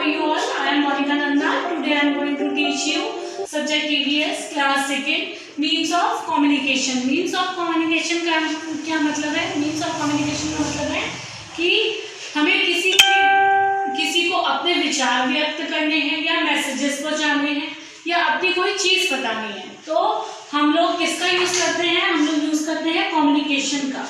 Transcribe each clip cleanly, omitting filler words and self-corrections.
you all? I am Monica Nanda. Today I am going to teach you subject EVS class 2nd means of communication. Means of communication का क्या मतलब है? Means of communication का मतलब है कि हमें किसी को अपने विचार व्यक्त करने हैं या मैसेजेस पहुंचाने हैं या अपनी कोई चीज बतानी है, तो हम लोग किसका यूज करते हैं? हम लोग यूज करते हैं कम्युनिकेशन का।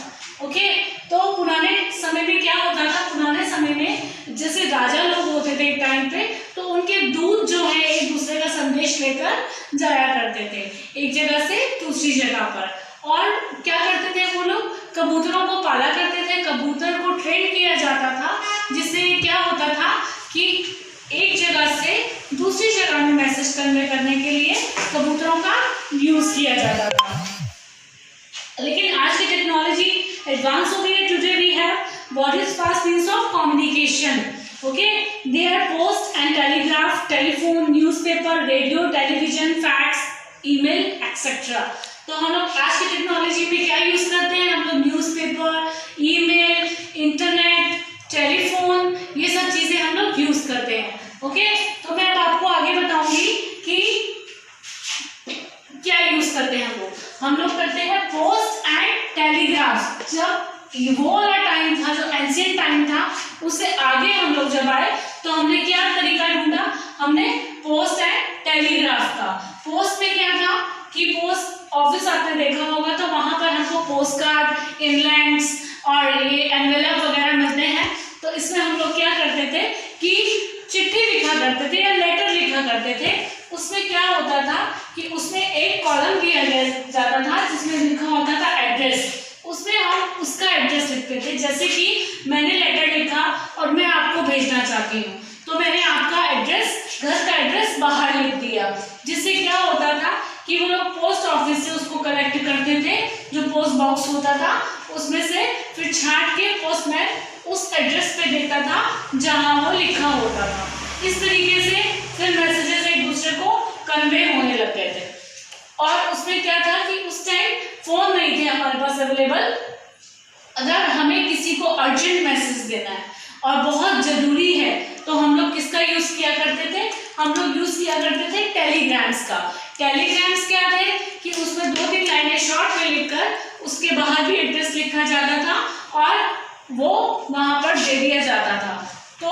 ओके, तो पुराने समय में क्या होता था? पुराने समय में जैसे राजा लोग होते थे एक टाइम पे, तो उनके दूत जो है एक दूसरे का संदेश लेकर जाया करते थे एक जगह से दूसरी जगह पर। और क्या करते थे वो लोग? कबूतरों को पाला करते थे, कबूतर को ट्रेन किया जाता था, जिससे क्या होता था कि एक जगह से दूसरी जगह में मैसेज करने के लिए कबूतरों का यूज किया जाता था। लेकिन आज की टेक्नोलॉजी एडवांस हो गई है। Today we have what is fast means of communication. Okay, they are post and telegraph, telephone, newspaper, radio, television, fax, email etcetera. तो हम लोग आज की टेक्नोलॉजी में क्या यूज करते हैं? हम लोग न्यूज़पेपर, ईमेल, इंटरनेट, टेलीफोन, ये सब चीजें हम लोग यूज करते हैं। ओके, तो मैं अब आपको आगे बताऊंगी कि क्या यूज करते हैं हम लोग करते हैं पोस्ट एंड टेलीग्राफ। जब वो वाला टाइम था, जो एंशिएंट टाइम था, उससे आगे हम लोग जब आए तो हमने क्या तरीका ढूंढा? हमने पोस्ट एंड टेलीग्राफ का। पोस्ट में क्या था कि पोस्ट ऑफिस आपने देखा होगा, तो वहां पर हमको पोस्ट कार्ड, इनलैंड्स और ये एनवेलप वगैरह मिलते हैं। तो इसमें हम लोग क्या करते थे कि चिट्ठी लिखा करते थे या लेटर लिखा करते थे। उसमें क्या होता था कि उसमें एक कॉलम दिया जाता था जिसमें लिखा होता था एड्रेस। उसमें हम उसका एड्रेस लिखते थे। जैसे कि मैंने लेटर लिखा और मैं आपको भेजना चाहती हूँ, तो मैंने आपका एड्रेस, घर का एड्रेस बाहर लिख दिया, जिससे क्या होता था कि वो लोग पोस्ट ऑफिस से उसको कलेक्ट करते थे, जो पोस्ट बॉक्स होता था उसमें से, फिर छांट के पोस्टमैन उस एड्रेस पे देता था जहां वो लिखा होता था। इस तरीके से फिर मैसेजेस एक दूसरे को कन्वे होने लगते थे। और उसमें क्या था कि उस टाइम फोन नहीं थे हमारे पास अवेलेबल। अगर हमें किसी को अर्जेंट मैसेज देना है और बहुत जरूरी है, तो हम लोग किसका यूज किया करते थे? हम लोग यूज किया करते थे टेलीग्राम्स का। टेलीग्राम्स क्या थे कि उसमें 2-3 लाइनें शॉर्ट में लिखकर उसके बाहर भी एड्रेस लिखा जाता था और वो वहां पर दे दिया जाता था। तो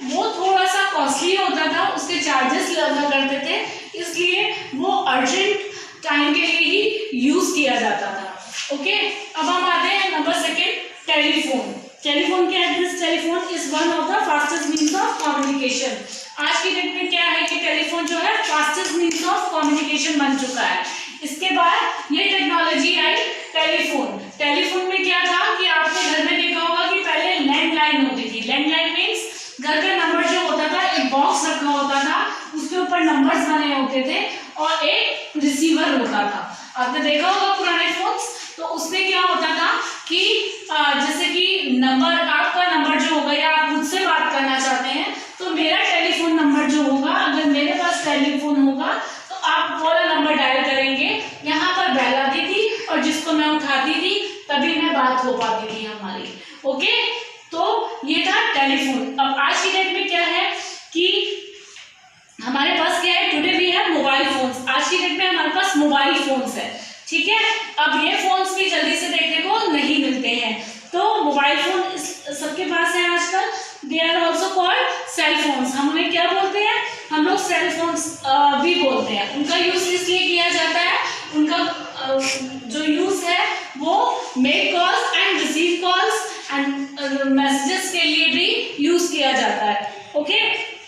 वो थोड़ा सा कॉस्टली होता था, उसके चार्जेस लगा करते थे, इसलिए वो अर्जेंट टाइम के लिए ही यूज किया जाता था। ओके, अब हम आते हैं नंबर 2, टेलीफोन। टेलीफोन क्या है? Telephone is one of the fastest means of communication. आज की डेट में क्या है कि टेलीफोन जो है फास्टेस्ट मीन्स ऑफ कम्युनिकेशन बन चुका है। इसके बाद ये टेक्नोलॉजी आई टेलीफोन। टेलीफोन में क्या था कि आपने घर में देखा होगा कि पहले लैंडलाइन होती थी। लैंडलाइन मीन्स घर का नंबर जो होता था, एक बॉक्स रखा होता था, उसके ऊपर नंबर्स बने होते थे और एक रिसीवर होता था। आपने देखा होगा पुराने फोन्स, तो उसमें क्या होता था कि जैसे कि नंबर, आपका नंबर जो होगा या आप मुझसे बात करना चाहते हैं, तो मेरा टेलीफोन नंबर जो होगा, अगर मेरे पास टेलीफोन होगा तो आप वो वाला नंबर डायल करेंगे, यहाँ पर बेल आती थी और जिसको मैं उठाती थी तभी मैं बात हो पाती थी हमारी। ओके, तो ये था टेलीफोन। अब आज की डेट में क्या है कि हमारे पास क्या है? Today we have mobile phones. आज की डेट में हमारे पास मोबाइल फोन्स है, ठीक है। अब ये फोन्स भी जल्दी से देखने को नहीं मिलते हैं, तो मोबाइल फोन सबके पास है आजकल। They are also called cell phones. हम उन्हें क्या बोलते हैं? हम लोग सेल फोन्स भी बोलते हैं। उनका यूज इसलिए किया जाता है, उनका जो यूज है वो make calls and receive calls and messages के लिए भी यूज किया जाता है। ओके,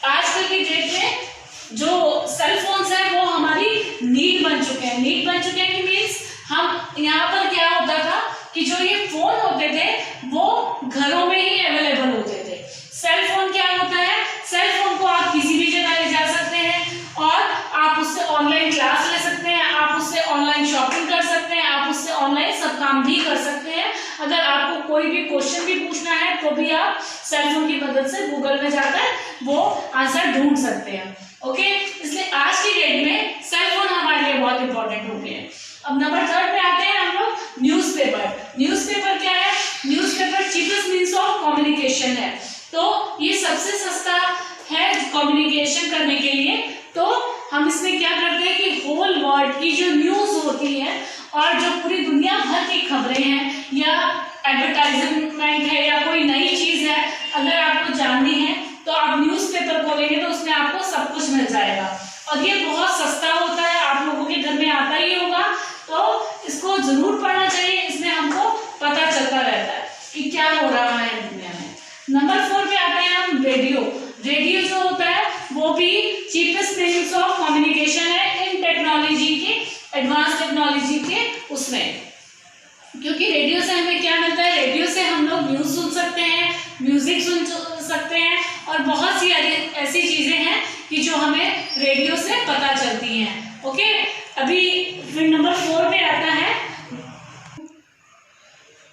आजकल की डेट में जो सेल फोन्स है वो हमारी नीड बन चुके हैं। नीड बन चुके हैं कि मीन्स हम यहाँ पर क्या होता था कि जो ये फोन होते थे वो घरों में ही अवेलेबल होते थे। सेल फोन क्या होता है? सेल फोन को आप किसी भी जगह ले जा सकते हैं और आप उससे ऑनलाइन क्लास ले सकते हैं, आप उससे ऑनलाइन शॉपिंग कर सकते हैं, आप उससे ऑनलाइन सब काम भी कर सकते हैं। अगर आपको कोई भी क्वेश्चन भी पूछना है तो भी आप सेल फोन की मदद से गूगल में जाकर वो आंसर ढूंढ सकते हैं। ओके, इसलिए आज की डेट में सेल फोन हमारे लिए बहुत इंपॉर्टेंट हो गए हैं। अब नंबर 3 पे आते हैं हम लोग, न्यूज़पेपर। न्यूज़पेपर क्या है? Newspaper cheapest means of communication है। तो ये सबसे सस्ता है कम्युनिकेशन करने के लिए। तो हम इसमें क्या करते हैं कि होल वर्ल्ड की जो न्यूज़ होती है और जो पूरी दुनिया भर की खबरें हैं या एडवर्टाइजमेंट है या कोई नई चीज़ है, अगर आपको जाननी है तो आप न्यूज़पेपर खोलेंगे तो उसमें आपको सब कुछ मिल जाएगा। और ये बहुत सस्ता होता है, आप लोगों के घर में आता ही होगा, तो इसको जरूर पढ़ना चाहिए। इसमें हमको पता चलता रहता है कि क्या हो रहा है दुनिया में। नंबर 4 पे आते हैं हम रेडियो। रेडियो जो होता है वो भी चीपेस्ट मीन्स ऑफ कम्युनिकेशन है इन टेक्नोलॉजी के, एडवांस टेक्नोलॉजी के उसमें। क्योंकि रेडियो से हमें क्या मिलता है, रेडियो से हम लोग न्यूज़ सुन सकते हैं, म्यूजिक सुन सकते हैं और बहुत सी ऐसी चीजें हैं कि जो हमें रेडियो से पता चलती हैं। ओके, अभी फिर नंबर 4 पे आता है,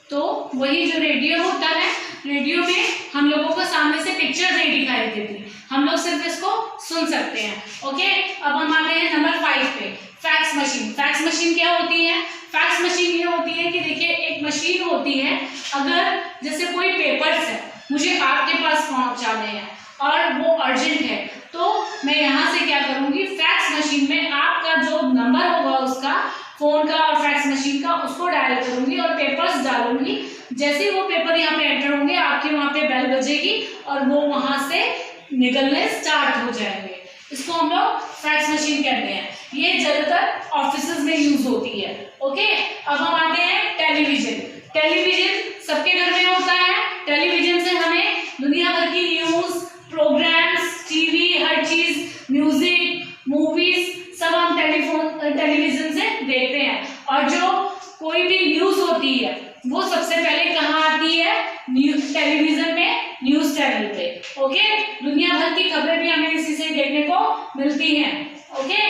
तो वही जो रेडियो होता है, रेडियो में हम लोगों को सामने से पिक्चर नहीं दिखाई देती, हम लोग सिर्फ इसको सुन सकते हैं। ओके, अब हम आते हैं नंबर 5 पे, फैक्स मशीन। फैक्स मशीन क्या होती है? फैक्स मशीन ये होती है कि देखिए एक मशीन होती है, अगर जैसे कोई पेपर्स है मुझे आपके पास पहुंचाने हैं और वो अर्जेंट है, तो मैं यहाँ से क्या करूँगी, फैक्स मशीन में आपका जो नंबर होगा उसका फोन का और फैक्स मशीन का, उसको डायल करूंगी और पेपर्स डालूंगी। जैसे ही वो पेपर यहाँ पे एंटर होंगे, आपके वहाँ पे बेल बजेगी और वो वहाँ से निकलने स्टार्ट हो जाएंगे। इसको हम लोग फैक्स मशीन कहते हैं। ये ज्यादातर ऑफिसेज में यूज होती है। ओके, अब हम आते हैं टेलीविजन। टेलीविजन सबके घर में होता है। टेलीविजन से हमें दुनिया भर की न्यूज, प्रोग्राम्स, टीवी, हर चीज, म्यूजिक, मूवीज सब हम टेलीविजन से देखते हैं। और जो कोई भी न्यूज होती है वो सबसे पहले कहाँ आती है? टेलीविजन में, न्यूज चैनल पे। ओके, दुनिया भर की खबरें भी हमें इसी से देखने को मिलती हैं। ओके,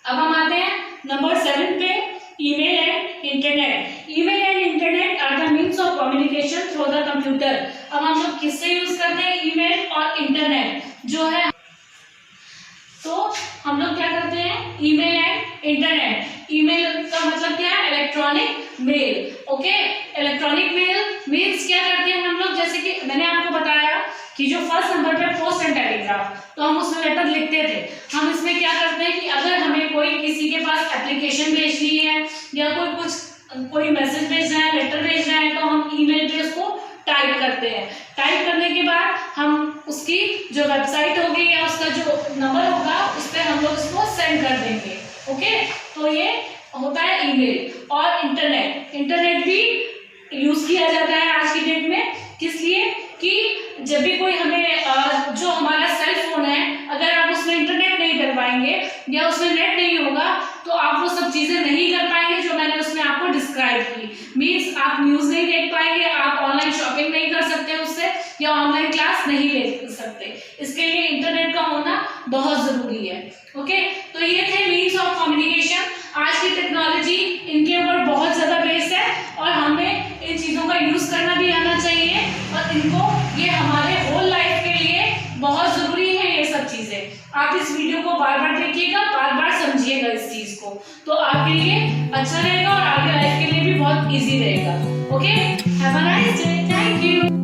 अब हम आते हैं नंबर 7 पे, email and internet. Email and internet are the means of communication through the computer. अब हम लोग किससे यूज करते हैं? ईमेल और इंटरनेट जो है, तो हम लोग क्या करते हैं? Email and internet. ईमेल का मतलब क्या है? Electronic mail. Okay, electronic mail means क्या करते हैं हम लोग, जैसे कि मैंने आपको बताया कि जो फर्स्ट नंबर पे पोस्ट एंड टेलीग्राफ, तो हम उसमें लेटर लिखते थे। हम इसमें क्या करते हैं कि अगर हमें कोई किसी के पास एप्लीकेशन भेजनी है या कोई मैसेज भेजना है, लेटर भेजना है, तो हम ईमेल पे उसको टाइप करते हैं। टाइप करने के बाद हम उसकी जो वेबसाइट होगी या उसका जो नंबर होगा उस पर हम लोग उसको सेंड कर देंगे। ओके, तो ये होता है ईमेल। और इंटरनेट भी यूज किया जाता है आज की डेट में। किस लिए? कि जब भी कोई हमें जो हमारा सेल फोन है, अगर आप उसमें इंटरनेट नहीं कर पाएंगे या उसमें नेट नहीं होगा, तो आप वो सब चीजें नहीं कर पाएंगे जो मैंने उसमें आपको डिस्क्राइब की। मीन्स आप न्यूज नहीं देख पाएंगे, आप ऑनलाइन शॉपिंग नहीं कर सकते उससे, या ऑनलाइन क्लास नहीं ले सकते। इसके लिए इंटरनेट का होना बहुत जरूरी है। ओके, तो ये थे मीन्स ऑफ कम्युनिकेशन। आज की टेक्नोलॉजी इनके ऊपर बहुत ज्यादा बेस्ड है और हमें इन चीजों का यूज करना भी आना चाहिए और इनको, ये हमारे होल लाइफ के लिए बहुत जरूरी है ये सब चीजें। आप इस वीडियो को बार बार देखिएगा, बार बार समझिएगा इस चीज को, तो आपके लिए अच्छा रहेगा और आगे लाइफ के लिए भी बहुत इजी रहेगा। Okay, have a nice day, thank you.